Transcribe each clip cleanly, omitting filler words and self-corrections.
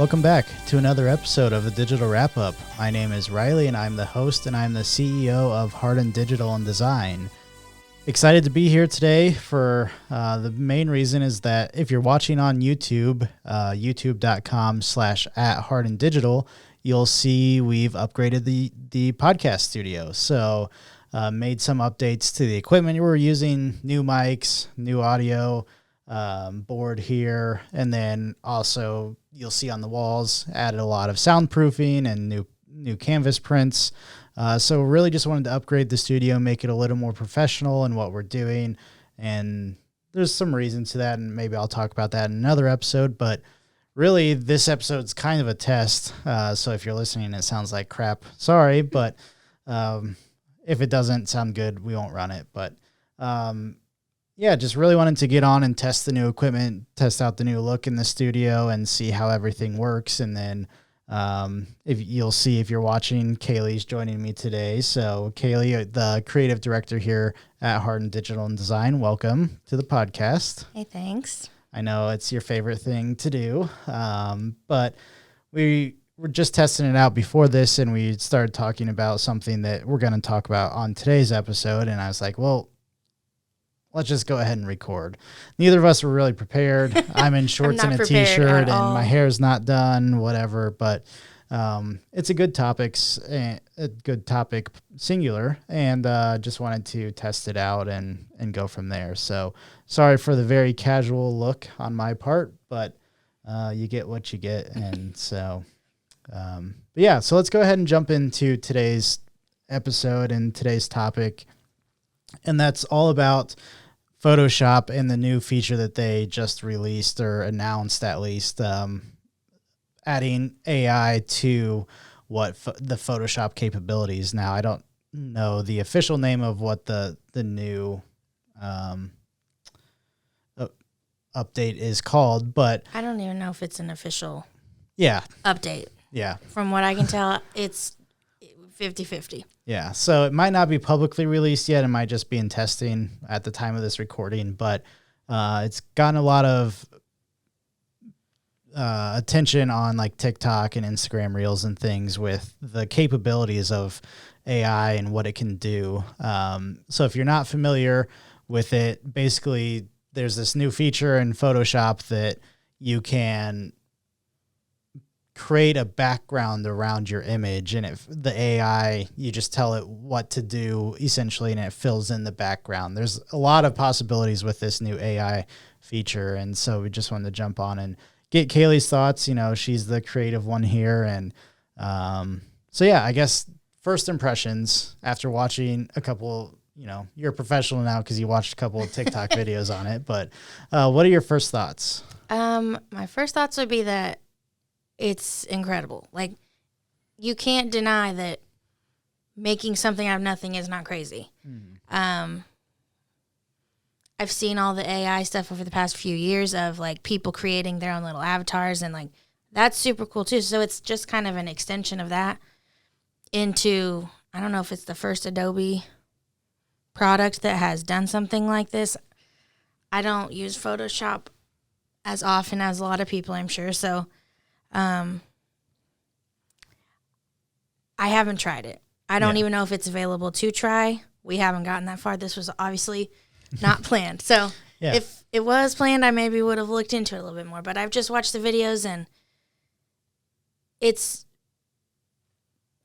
Welcome back to another episode of the Digital Wrap-Up. My name is Riley, and I'm the host, and I'm the CEO of Harden Digital and Design. Excited to be here today for the main reason is that if you're watching on YouTube, youtube.com/@HardenDigital, you'll see we've upgraded the podcast studio. So made some updates to the equipment we're using, new mics, new audio, board here, and then also you'll see on the walls added a lot of soundproofing and new canvas prints. So really just wanted to upgrade the studio, make it a little more professional in what we're doing, and there's some reason to that, and maybe I'll talk about that in another episode. But really, this episode's kind of a test. So if you're listening and it sounds like crap, sorry, but if it doesn't sound good, we won't run it. But yeah, just really wanted to get on and test the new equipment, test out the new look in the studio, and see how everything works. And then if you'll see, if you're watching, Kaylee's joining me today. So Kaylee, the creative director here at Harden Digital and Design, welcome to the podcast. Hey, thanks. I know it's your favorite thing to do, but we were just testing it out before this, and we started talking about something that we're going to talk about on today's episode. And I was like, well, let's just go ahead and record. Neither of us were really prepared. I'm in shorts and a t-shirt, and my hair's not done, whatever. But it's a good topic, singular, and just wanted to test it out and go from there. So sorry for the very casual look on my part, but you get what you get. And so, but yeah, so let's go ahead and jump into today's episode and today's topic. And that's all about Photoshop and the new feature that they just released, or announced at least, adding AI to what the Photoshop capabilities. Now, I don't know the official name of what the new update is called, but I don't even know if it's an official update. Yeah. From what I can tell, it's 50-50. Yeah, so it might not be publicly released yet. It might just be in testing at the time of this recording, but it's gotten a lot of attention on like TikTok and Instagram Reels and things with the capabilities of AI and what it can do. So if you're not familiar with it, basically there's this new feature in Photoshop that you can create a background around your image, and the AI, you just tell it what to do essentially, and it fills in the background. There's a lot of possibilities with this new AI feature, and so we just wanted to jump on and get Kaylee's thoughts. You know, she's the creative one here, and so yeah, I guess first impressions after watching a couple. You know, you're a professional now because you watched a couple of TikTok videos on it, but what are your first thoughts? My first thoughts would be that it's incredible. Like, you can't deny that making something out of nothing is not crazy. I've seen all the AI stuff over the past few years of like people creating their own little avatars, and like that's super cool too. So it's just kind of an extension of that into, I don't know if it's the first Adobe product that has done something like this. I don't use Photoshop as often as a lot of people, I'm sure. So I haven't tried it. I don't even know if it's available to try. We haven't gotten that far. This was obviously not planned. So if it was planned, I maybe would have looked into it a little bit more. But I've just watched the videos, and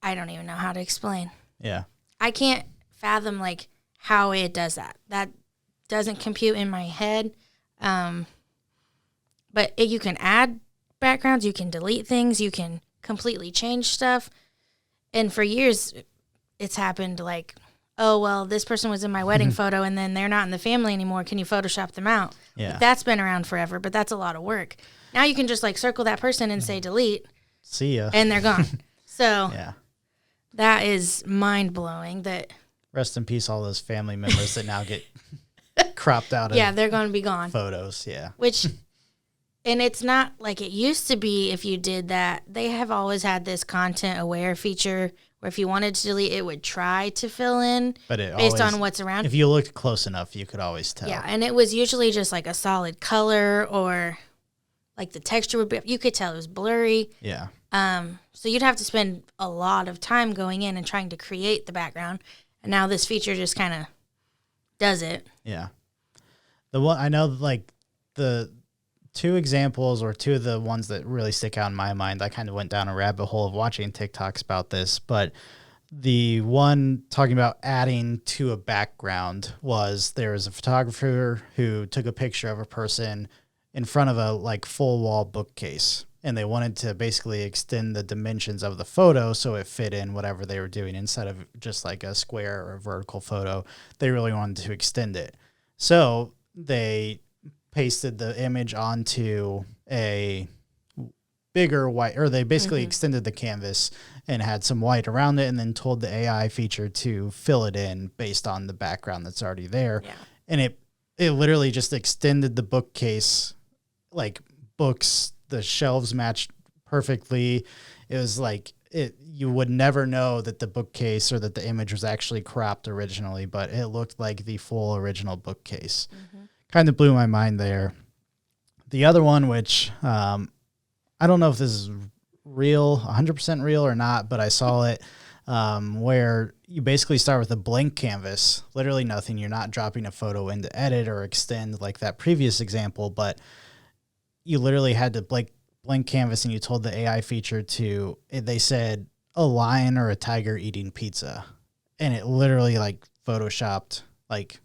I don't even know how to explain. Yeah. I can't fathom like how it does that. That doesn't compute in my head. But you can add backgrounds, you can delete things, you can completely change stuff. And for years it's happened like, oh, well, this person was in my wedding photo and then they're not in the family anymore. Can you Photoshop them out? Yeah. Like, that's been around forever, but that's a lot of work. Now you can just like circle that person and say delete. See ya. And they're gone. So yeah, that is mind blowing. That rest in peace all those family members that now get cropped out of they're going to be gone. Photos. Yeah. Which and it's not like it used to be. If you did that, they have always had this content aware feature where if you wanted to delete, it would try to fill in based on what's around. If you looked close enough, you could always tell. Yeah, and it was usually just like a solid color or like the texture would be, you could tell it was blurry. Yeah. So you'd have to spend a lot of time going in and trying to create the background. And now this feature just kind of does it. Yeah. The one I know, like the two examples or two of the ones that really stick out in my mind, I kind of went down a rabbit hole of watching TikToks about this, but the one talking about adding to a background was there was a photographer who took a picture of a person in front of a like full wall bookcase, and they wanted to basically extend the dimensions of the photo so it fit in whatever they were doing instead of just like a square or a vertical photo. They really wanted to extend it. So they pasted the image onto a bigger white, or they basically extended the canvas and had some white around it and then told the AI feature to fill it in based on the background that's already there. Yeah. And it literally just extended the bookcase, like books, the shelves matched perfectly. It was like you would never know that the bookcase or that the image was actually cropped originally, but it looked like the full original bookcase. Kind of blew my mind there. The other one, which I don't know if this is real, 100% real or not, but I saw it where you basically start with a blank canvas, literally nothing. You're not dropping a photo into edit or extend like that previous example, but you literally had to blank canvas, and you told the AI feature to, they said a lion or a tiger eating pizza, and it literally like photoshopped, like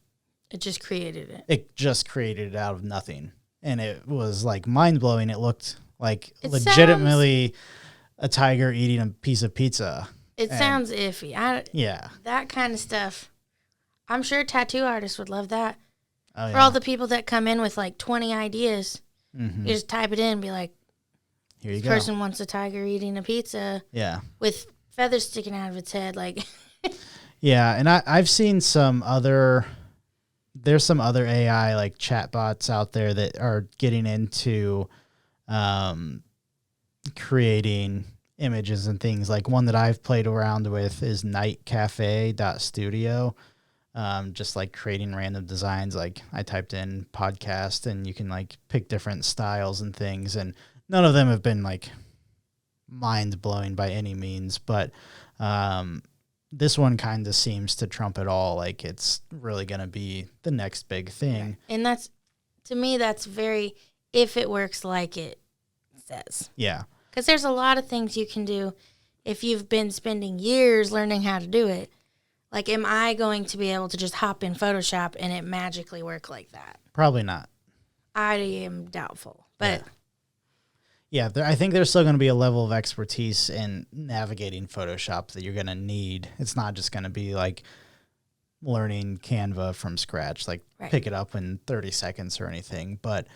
it just created it. It just created it out of nothing, and it was like mind blowing. It looked like it legitimately a tiger eating a piece of pizza. It sounds iffy. Yeah. That kind of stuff. I'm sure tattoo artists would love that. Oh, For all the people that come in with like 20 ideas, you just type it in and be like, here you this go. person wants a tiger eating a pizza with feathers sticking out of its head. Like, yeah. And I've seen there's some other AI like chatbots out there that are getting into creating images and things. Like one that I've played around with is nightcafe.studio. Just like creating random designs. Like I typed in podcast and you can like pick different styles and things, and none of them have been like mind blowing by any means, but this one kind of seems to trump it all. Like it's really going to be the next big thing. And that's, to me, that's very, if it works like it says. Yeah. Because there's a lot of things you can do if you've been spending years learning how to do it. Like, am I going to be able to just hop in Photoshop and it magically work like that? Probably not. I am doubtful. But yeah, I think there's still going to be a level of expertise in navigating Photoshop that you're going to need. It's not just going to be like learning Canva from scratch, like pick it up in 30 seconds or anything. But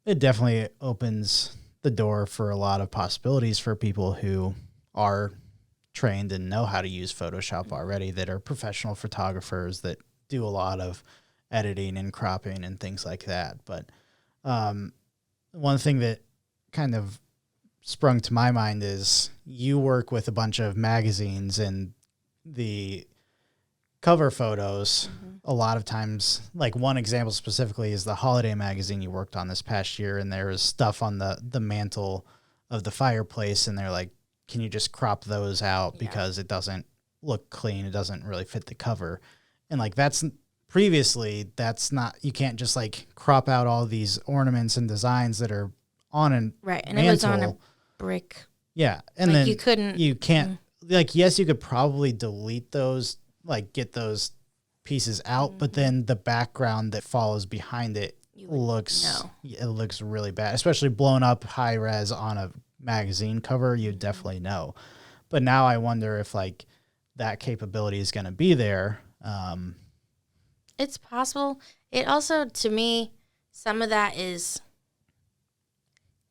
it definitely opens the door for a lot of possibilities for people who are trained and know how to use Photoshop already, that are professional photographers that do a lot of editing and cropping and things like that. But one thing that kind of sprung to my mind is you work with a bunch of magazines, and the cover photos a lot of times, like one example specifically is the holiday magazine you worked on this past year, and there was stuff on the mantle of the fireplace, and they're like, can you just crop those out because it doesn't look clean, it doesn't really fit the cover. And like that's not, you can't just like crop out all these ornaments and designs that are on and and mantle. It was on a brick. Yeah, and like then you can't like, yes, you could probably delete those, like get those pieces out, but then the background that follows behind it looks really bad, especially blown up high res on a magazine cover. You definitely know. But now I wonder if like that capability is going to be there. It's possible. It also, to me, some of that is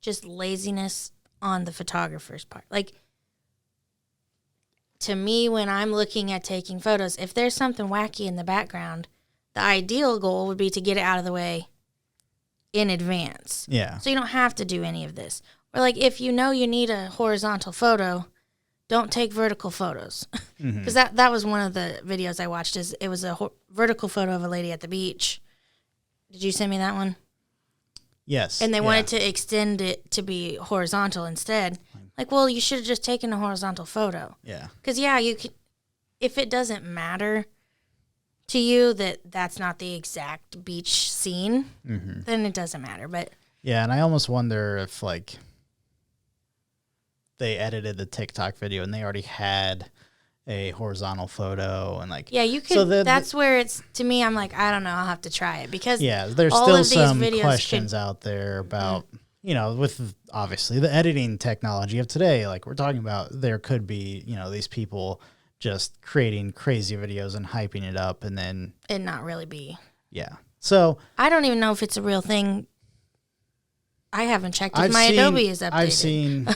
just laziness on the photographer's part. Like, to me, when I'm looking at taking photos, if there's something wacky in the background, the ideal goal would be to get it out of the way in advance. Yeah. So you don't have to do any of this. Or like, if you know you need a horizontal photo, don't take vertical photos. Because that was one of the videos I watched. Is it was a vertical photo of a lady at the beach. Did you send me that one? Yes. And they wanted to extend it to be horizontal instead. Like, well, you should have just taken a horizontal photo. Yeah. Because, yeah, you could, if it doesn't matter to you that's not the exact beach scene, then it doesn't matter. But yeah, and I almost wonder if, like, they edited the TikTok video and they already had a horizontal photo and, like... Yeah, you could... So that's where it's... To me, I'm like, I don't know. I'll have to try it. Because yeah, there's still some questions out there about... You know, with obviously the editing technology of today, like we're talking about, there could be, you know, these people just creating crazy videos and hyping it up and then... It not really be. Yeah. So... I don't even know if it's a real thing. I haven't checked if Adobe is updated. I've seen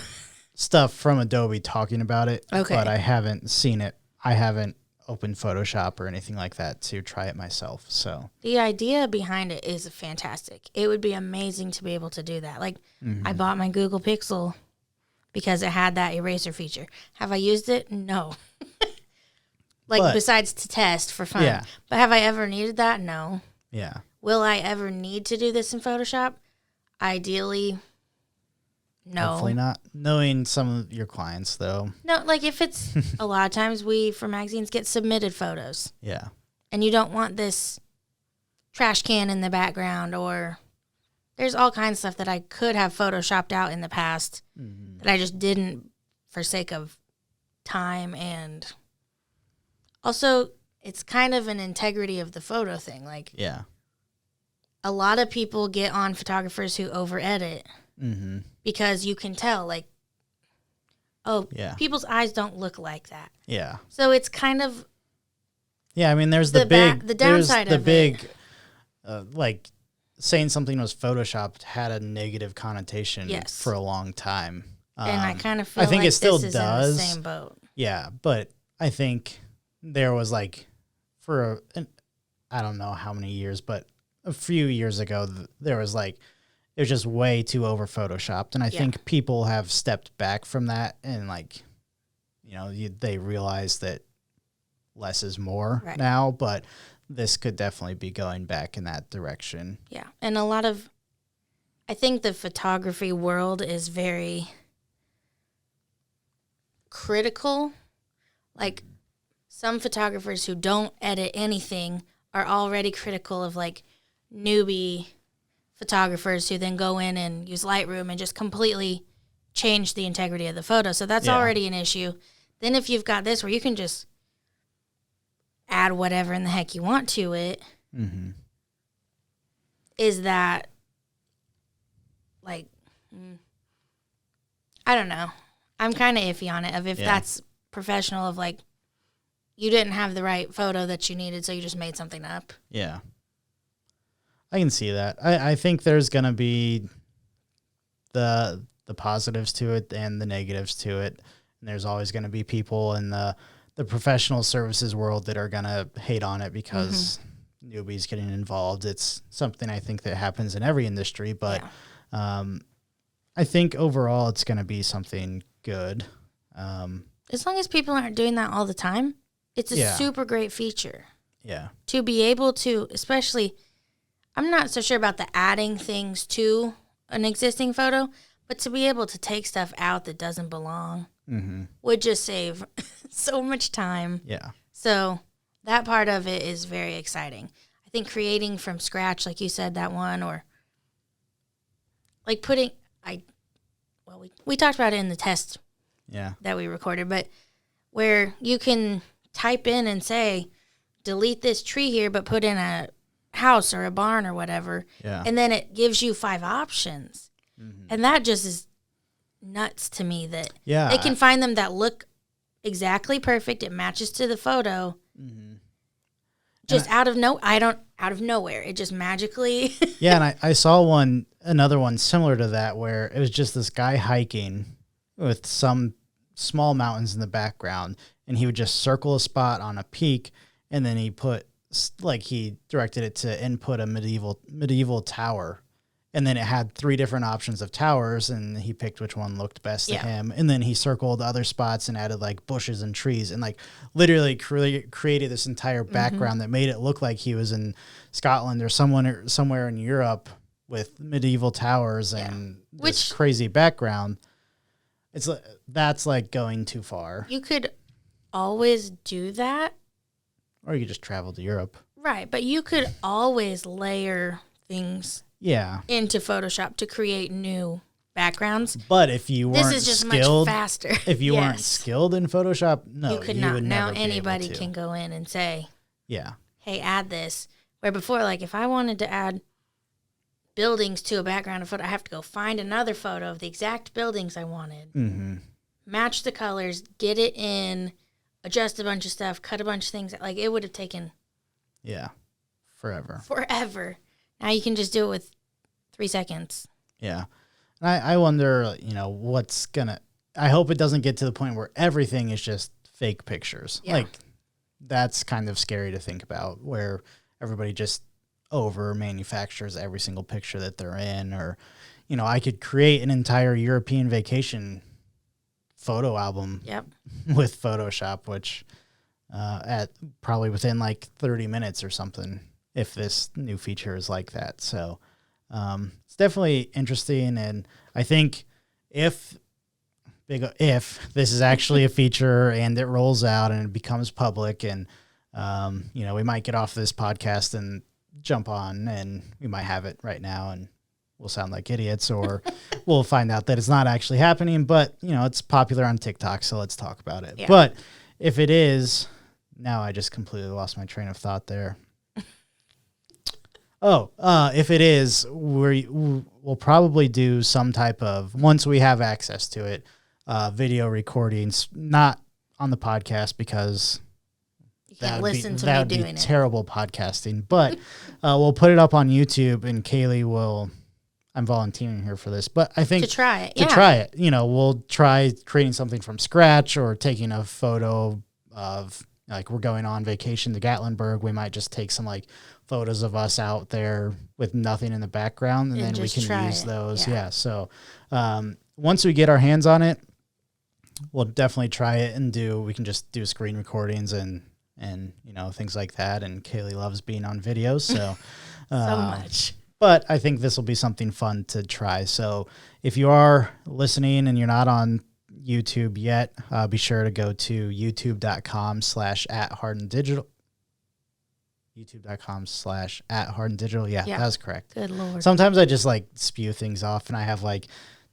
stuff from Adobe talking about it, but I haven't seen it. I haven't opened Photoshop or anything like that to try it myself. So the idea behind it is fantastic. It would be amazing to be able to do that. Like I bought my Google Pixel because it had that eraser feature. Have I used it? No. Besides to test for fun. Yeah. But have I ever needed that? No. Yeah. Will I ever need to do this in Photoshop? Ideally, no. Hopefully not. Knowing some of your clients, though. No, like if it's a lot of times we, for magazines, get submitted photos. Yeah. And you don't want this trash can in the background, or there's all kinds of stuff that I could have Photoshopped out in the past that I just didn't for sake of time. And also, it's kind of an integrity of the photo thing. Like, yeah. A lot of people get on photographers who over edit because you can tell, like, people's eyes don't look like that. Yeah. So it's kind of... Yeah, I mean, there's the downside of it. Like, saying something was Photoshopped had a negative connotation for a long time. And I kind of feel like it still does. In the same boat. Yeah, but I think there was, like, I don't know how many years, but a few years ago, there was, like, it was just way too over Photoshopped. And I think people have stepped back from that and, like, you know, they realize that less is more now, but this could definitely be going back in that direction. Yeah. And I think the photography world is very critical. Like, some photographers who don't edit anything are already critical of, like, newbie photographers who then go in and use Lightroom and just completely change the integrity of the photo. So that's already an issue. Then if you've got this where you can just add whatever in the heck you want to it, is that, like, I don't know. I'm kind of iffy on it of if that's professional, of, like, you didn't have the right photo that you needed, so you just made something up. Yeah. I can see that. I think there's going to be the positives to it and the negatives to it. And there's always going to be people in the professional services world that are going to hate on it because newbies getting involved. It's something I think that happens in every industry, but I think overall it's going to be something good. As long as people aren't doing that all the time, it's a super great feature. Yeah. To be able to, especially... I'm not so sure about the adding things to an existing photo, but to be able to take stuff out that doesn't belong would just save so much time. Yeah. So that part of it is very exciting. I think creating from scratch, like you said, that one, or like we talked about it in the test that we recorded, but where you can type in and say, delete this tree here, but put in a house or a barn or whatever, and then it gives you 5 options, and that just is nuts to me that they can find them that look exactly perfect. It matches to the photo, just out of nowhere. It just magically. And I saw another one similar to that where it was just this guy hiking with some small mountains in the background, and he would just circle a spot on a peak, and then he directed it to input a medieval tower, and then it had 3 different options of towers, and he picked which one looked best to him, and then he circled other spots and added, like, bushes and trees, and, like, literally created this entire background that made it look like he was in Scotland or somewhere in Europe, with medieval towers and this Which, crazy background. That's like going too far. you could always do that. Or you could just travel to Europe. Right, but you could always layer things into Photoshop to create new backgrounds. But if you weren't this is just skilled, much faster. If you weren't skilled in Photoshop, no, you could you not. would Now never be anybody able to. can go in and say, Yeah. hey, add this. Where before, like if I wanted to add buildings to a background of photo, I have to go find another photo of the exact buildings I wanted, match the colors, get it in, adjust a bunch of stuff, cut a bunch of things. Like it would have taken forever. Now you can just do it with 3 seconds. Yeah. And I wonder, what's gonna. I hope it doesn't get to the point where everything is just fake pictures. Yeah. Like that's kind of scary to think about, where everybody just over manufactures every single picture that they're in. Or, I could create an entire European vacation photo album with Photoshop, which at probably within like 30 minutes or something, if this new feature is like that. So it's definitely interesting. And I think if this is actually a feature and it rolls out and it becomes public, and we might get off this podcast and jump on, and we might have it right now and we'll sound like idiots, or we'll find out that it's not actually happening, but it's popular on TikTok, so let's talk about it. Yeah. But if it is, now I just completely lost my train of thought there. If it is, we'll probably do some type of, once we have access to it, video recordings, not on the podcast because that would be terrible podcasting, but we'll put it up on YouTube, and Kaylee will, I'm volunteering here for this, but I think to try it, we'll try creating something from scratch, or taking a photo of, like, we're going on vacation to Gatlinburg. We might just take some like photos of us out there with nothing in the background, and then we can use those. Yeah. So once we get our hands on it, we'll definitely try it and we can just do screen recordings and things like that. And Kaylee loves being on videos, so so much. But I think this will be something fun to try. So if you are listening and you're not on YouTube yet, be sure to go to youtube.com/@HardenDigital. youtube.com/@HardenDigital. Yeah, that was correct. Good Lord. Sometimes I just like spew things off, and I have like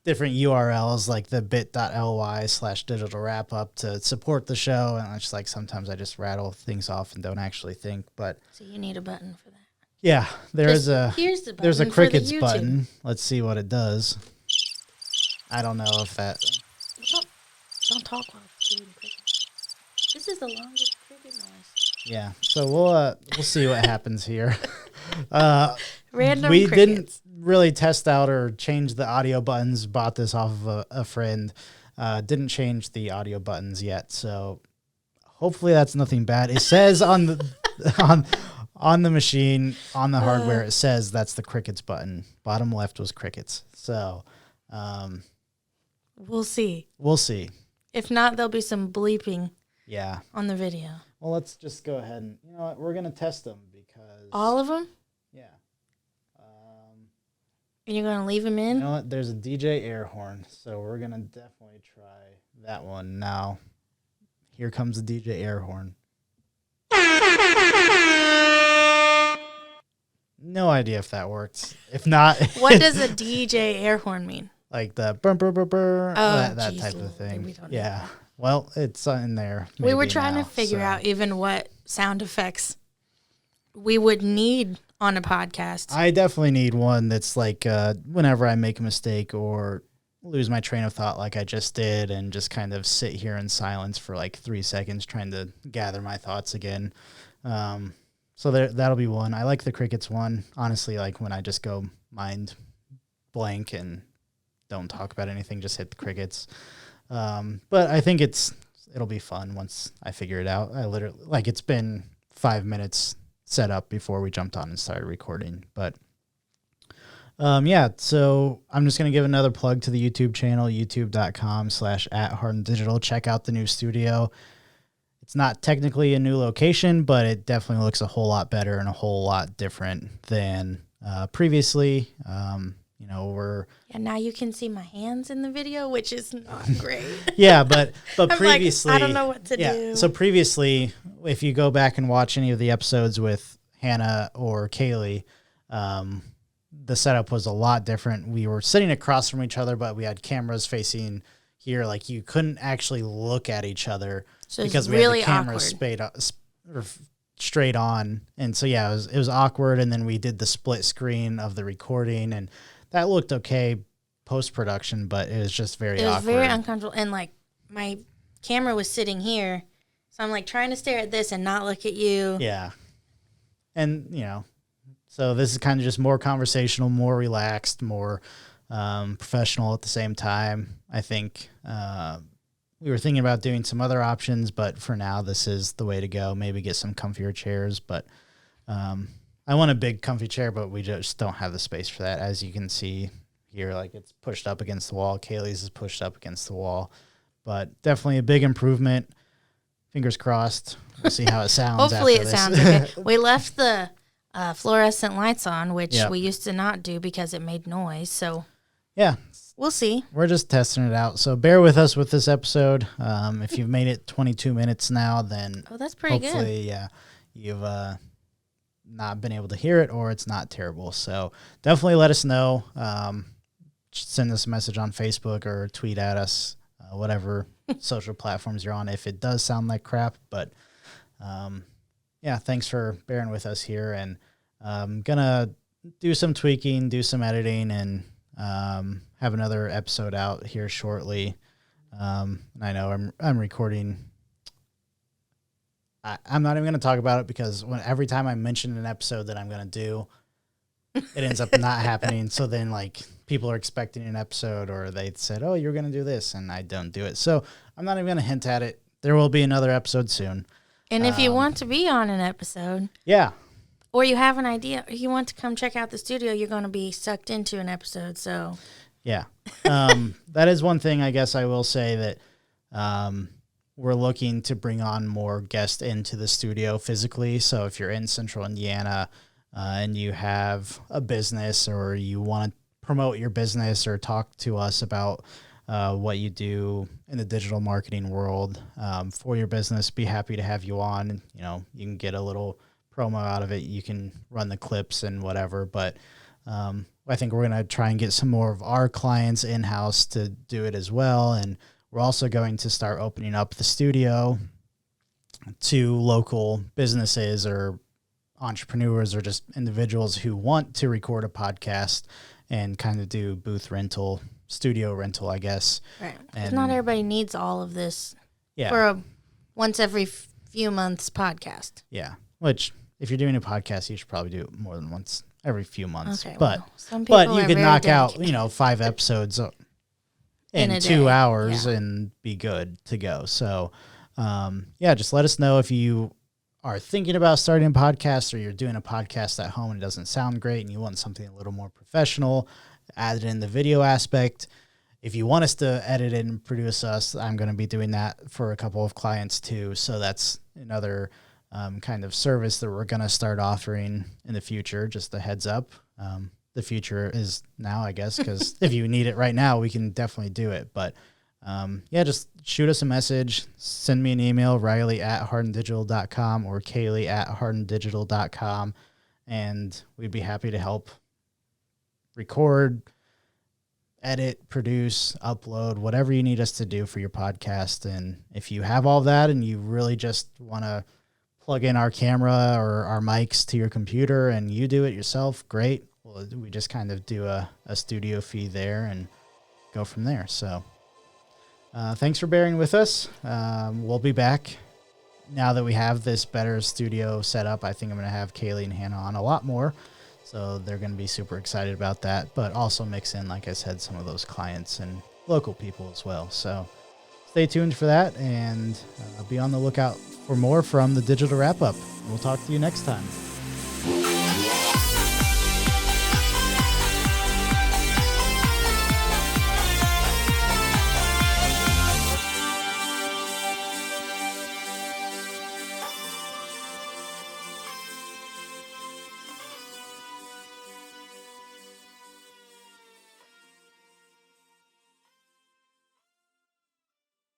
different URLs, like the bit.ly/digital wrap up to support the show. And it's just like, sometimes I just rattle things off and don't actually think, but. So you need a button for that. Yeah, there's a crickets the button. Let's see what it does. I don't know if that. Don't talk while it's doing crickets. This is the longest cricket noise. Yeah, so we'll see what happens here. Random we crickets. Didn't really test out or change the audio buttons. Bought this off of a friend. Didn't change the audio buttons yet, so hopefully that's nothing bad. It says on the on the machine, on the hardware, it says that's the crickets button. Bottom left was crickets. So we'll see. If not, there'll be some bleeping. Yeah. On the video. Well, let's just go ahead and, what, we're going to test them because. All of them? Yeah. And you're going to leave them in? You know what? There's a DJ air horn, so we're going to definitely try that one now. Here comes the DJ air horn. No idea if that works. If not. What does a DJ air horn mean? Like the burr, burr, burr, burr, that type of thing. We don't know. Well, it's in there. We were trying to figure out even what sound effects we would need on a podcast. I definitely need one that's like whenever I make a mistake or lose my train of thought like I just did, and just kind of sit here in silence for like 3 seconds trying to gather my thoughts again. So that'll be one. I like the crickets one. Honestly, like when I just go mind blank and don't talk about anything, just hit the crickets. But I think it'll be fun once I figure it out. I literally, like, it's been 5 minutes set up before we jumped on and started recording. But so I'm just going to give another plug to the YouTube channel, youtube.com/@HardenDigital. Check out the new studio. It's not technically a new location, but it definitely looks a whole lot better and a whole lot different than previously. We're And now you can see my hands in the video, which is not great. yeah, but I'm previously, like, I don't know what to do. So previously, if you go back and watch any of the episodes with Hannah or Kaylee, the setup was a lot different. We were sitting across from each other, but we had cameras facing here. Like you couldn't actually look at each other because we really had the cameras straight on. And so, yeah, it was awkward. And then we did the split screen of the recording, and that looked okay post-production, but it was just very awkward. It was very uncomfortable. And like my camera was sitting here. So I'm like trying to stare at this and not look at you. Yeah. And, so this is kind of just more conversational, more relaxed, more professional at the same time. I think we were thinking about doing some other options, but for now, this is the way to go. Maybe get some comfier chairs, but I want a big comfy chair, but we just don't have the space for that. As you can see here, like it's pushed up against the wall. Kaylee's is pushed up against the wall, but definitely a big improvement. Fingers crossed. We'll see how it sounds. Hopefully it sounds okay. We left the fluorescent lights on, which we used to not do because it made noise. So yeah, we'll see. We're just testing it out. So bear with us with this episode. If you've made it 22 minutes now, then that's pretty hopefully, good. You've not been able to hear it, or it's not terrible. So definitely let us know. Send us a message on Facebook or tweet at us, whatever social platforms you're on, if it does sound like crap. But thanks for bearing with us here. And I'm going to do some tweaking, do some editing, and have another episode out here shortly. I know I'm recording. I'm not even going to talk about it because every time I mention an episode that I'm going to do, it ends up not happening. So then like people are expecting an episode, or they said, oh, you're going to do this, and I don't do it. So I'm not even going to hint at it. There will be another episode soon. And if you want to be on an episode, or you have an idea, or you want to come check out the studio, you're going to be sucked into an episode. So yeah, that is one thing I guess I will say that we're looking to bring on more guests into the studio physically. So if you're in Central Indiana and you have a business, or you want to promote your business or talk to us about what you do in the digital marketing world for your business, be happy to have you on. You can get a little promo out of it. You can run the clips and whatever. But I think we're going to try and get some more of our clients in-house to do it as well. And we're also going to start opening up the studio to local businesses or entrepreneurs or just individuals who want to record a podcast and kind of do booth rental, studio rental, I guess. Right. Because not everybody needs all of this for a once every few months podcast. Yeah. Which, if you're doing a podcast, you should probably do it more than once every few months. Okay, but you could knock out, 5 episodes in 2 hours and be good to go. So, just let us know if you are thinking about starting a podcast, or you're doing a podcast at home and it doesn't sound great and you want something a little more professional, add in the video aspect. If you want us to edit it and produce us, I'm going to be doing that for a couple of clients too. So that's another kind of service that we're going to start offering in the future. Just a heads up. The future is now, I guess, because if you need it right now, we can definitely do it. But just shoot us a message. Send me an email, Riley@hardendigital.com or Kaylee@hardendigital.com, and we'd be happy to help record, edit, produce, upload, whatever you need us to do for your podcast. And if you have all that and you really just want to plug in our camera or our mics to your computer and you do it yourself, great. Well, we just kind of do a studio fee there and go from there. So thanks for bearing with us. We'll be back now that we have this better studio set up. I think I'm going to have Kaylee and Hannah on a lot more. So they're going to be super excited about that, but also mix in, like I said, some of those clients and local people as well. So stay tuned for that, and be on the lookout for more from the Digital Wrap Up. We'll talk to you next time.